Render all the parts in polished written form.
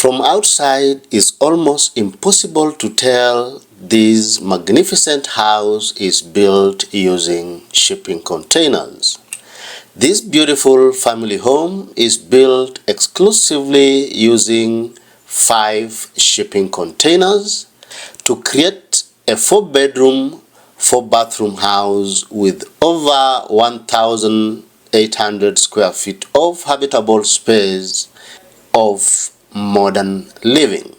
From outside, it's almost impossible to tell this magnificent house is built using shipping containers. This beautiful family home is built exclusively using 5 shipping containers to create a 4-bedroom, 4-bathroom house with over 1,800 square feet of habitable space of modern living.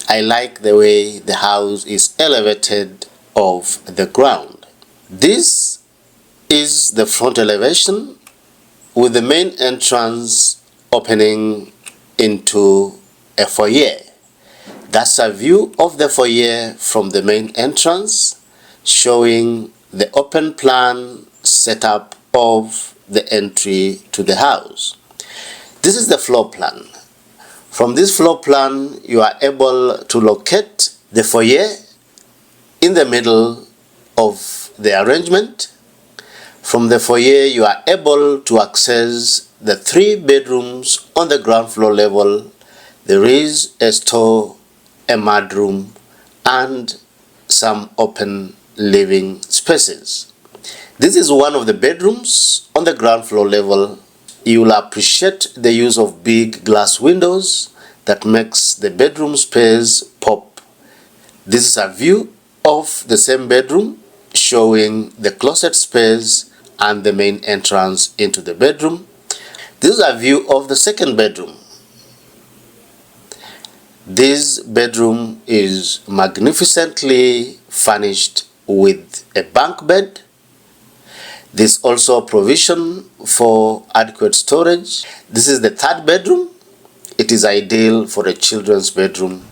I like the way the house is elevated off the ground. This is the front elevation with the main entrance opening into a foyer. That's a view of the foyer from the main entrance, showing the open plan setup of the entry to the house. This is the floor plan. From this floor plan, you are able to locate the foyer in the middle of the arrangement. From the foyer, you are able to access the 3 bedrooms on the ground floor level. There is a store, a mudroom, and some open living spaces. This is one of the bedrooms on the ground floor level. You will appreciate the use of big glass windows that makes the bedroom space pop. This is a view of the same bedroom, showing the closet space and the main entrance into the bedroom. This is a view of the second bedroom. This bedroom is magnificently furnished with a bunk bed. There's also a provision for adequate storage. This is the 3rd bedroom. It is ideal for a children's bedroom.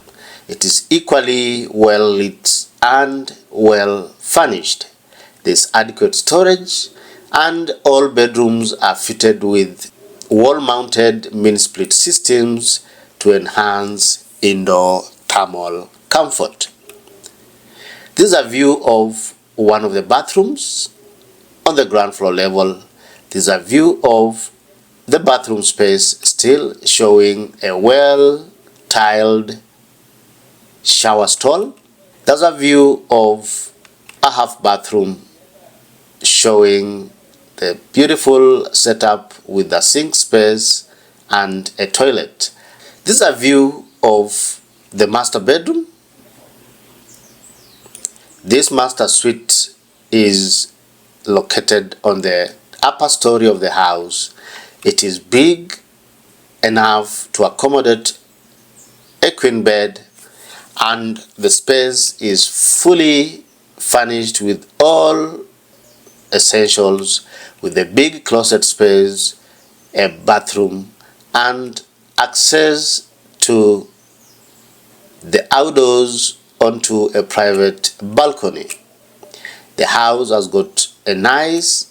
It is equally well lit and well furnished. There's adequate storage, and all bedrooms are fitted with wall-mounted mini-split systems to enhance indoor thermal comfort. This is a view of one of the bathrooms on the ground floor level. This is a view of the bathroom space, still showing a well-tiled shower stall. There's a view of a half bathroom showing the beautiful setup with a sink space and a toilet. This is a view of the master bedroom. This master suite is located on the upper story of the house. It is big enough to accommodate a queen bed, and the space is fully furnished with all essentials, with a big closet space, a bathroom, and access to the outdoors onto a private balcony. The house has got a nice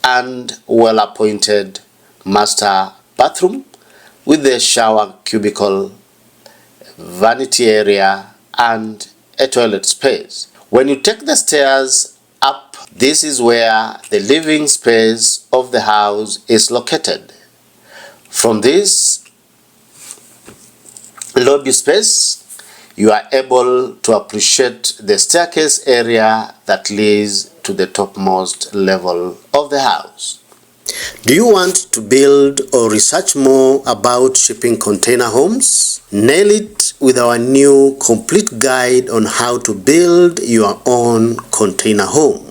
and well-appointed master bathroom with a shower cubicle, vanity area, and a toilet space. When you take the stairs up, this is where the living space of the house is located. From this lobby space, you are able to appreciate the staircase area that leads to the topmost level of the house. Do you want to build or research more about shipping container homes? Nail it with our new complete guide on how to build your own container home.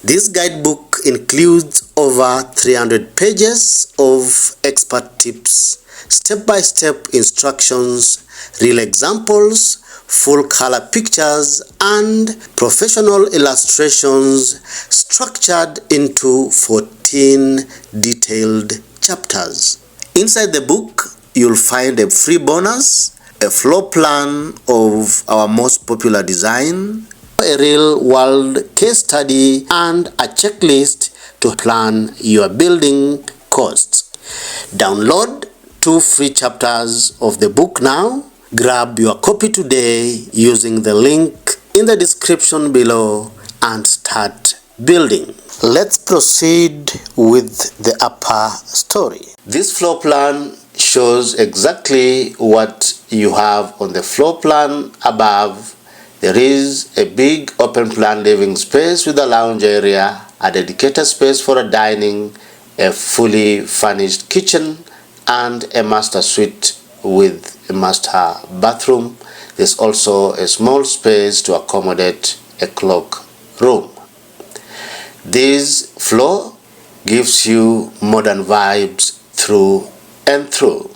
This guidebook includes over 300 pages of expert tips, step-by-step instructions, real examples, full color pictures, and professional illustrations structured into 14 detailed chapters. Inside the book, you'll find a free bonus, a floor plan of our most popular design, a real-world case study, and a checklist to plan your building costs. Download 2 free chapters of the book now. Grab your copy today using the link in the description below and start building. Let's proceed with the upper story. This floor plan shows exactly what you have on the floor plan above. There is a big open plan living space with a lounge area, a dedicated space for a dining, a fully furnished kitchen, and a master suite with a master bathroom. There's also a small space to accommodate a cloak room. This floor gives you modern vibes through and through.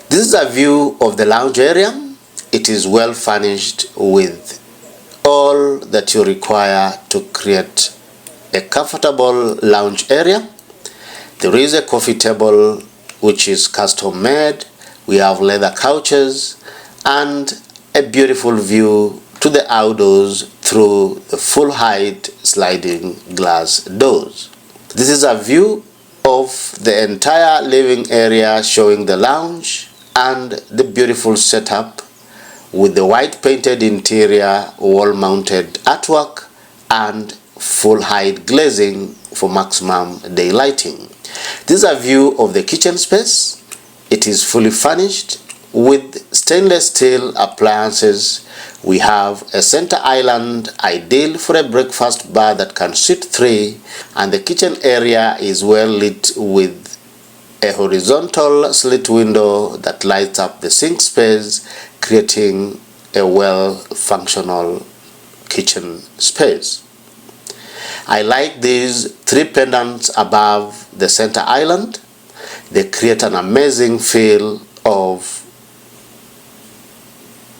This is a view of the lounge area. It is well furnished with all that you require to create a comfortable lounge area. There is a coffee table which is custom made. We have leather couches and a beautiful view to the outdoors through the full height sliding glass doors. This is a view of the entire living area showing the lounge and the beautiful setup with the white painted interior, wall mounted artwork and full height glazing for maximum daylighting. This is a view of the kitchen space. It is fully furnished with stainless steel appliances. We have a center island ideal for a breakfast bar that can seat 3, and the kitchen area is well lit with a horizontal slit window that lights up the sink space, creating a well-functional kitchen space. I like these 3 pendants above the center island. They create an amazing feel of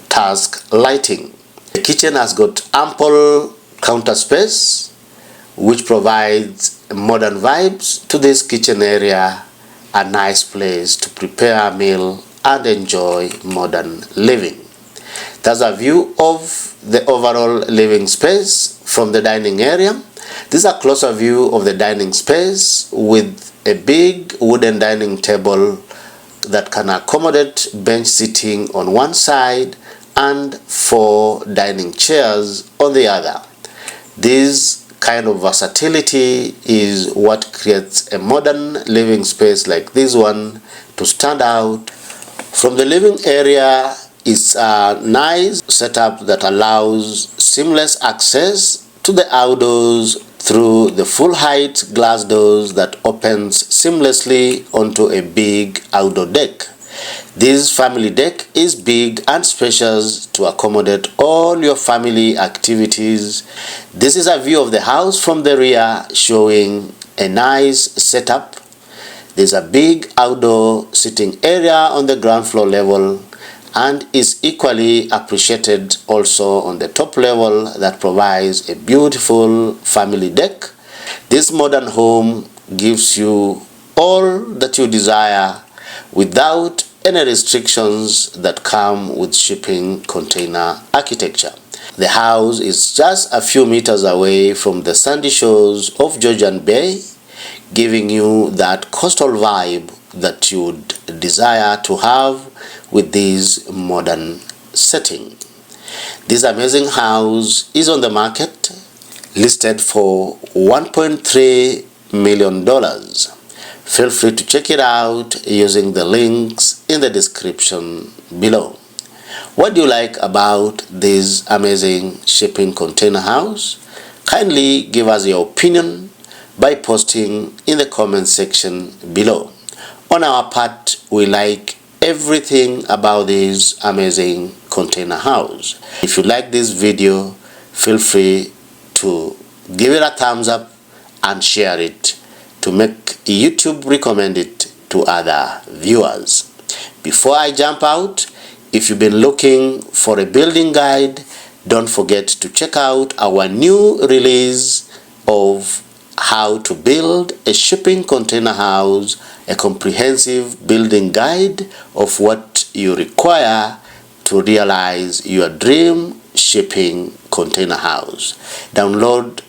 task lighting. The kitchen has got ample counter space which provides modern vibes to this kitchen area, a nice place to prepare a meal and enjoy modern living. That's a view of the overall living space from the dining area. This is a closer view of the dining space with a big wooden dining table that can accommodate bench seating on one side and 4 dining chairs on the other. This kind of versatility is what creates a modern living space like this one to stand out. From the living area, it's a nice setup that allows seamless access to the outdoors through the full height glass doors that opens seamlessly onto a big outdoor deck. This family deck is big and spacious to accommodate all your family activities. This is a view of the house from the rear showing a nice setup. There's a big outdoor sitting area on the ground floor level and is equally appreciated also on the top level that provides a beautiful family deck. This modern home gives you all that you desire without any restrictions that come with shipping container architecture. The house is just a few meters away from the sandy shores of Georgian Bay, giving you that coastal vibe that you would desire to have with this modern setting. This amazing house is on the market, listed for $1.3 million. Feel free to check it out using the links in the description below. What do you like about this amazing shipping container house? Kindly give us your opinion by posting in the comment section below. On our part, we like everything about this amazing container house. If you like this video, feel free to give it a thumbs up and share it to make YouTube recommend it to other viewers. Before I jump out, if you've been looking for a building guide, don't forget to check out our new release of how to build a shipping container house, a comprehensive building guide of what you require to realize your dream shipping container house. Download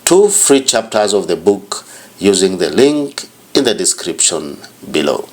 2 free chapters of the book using the link in the description below.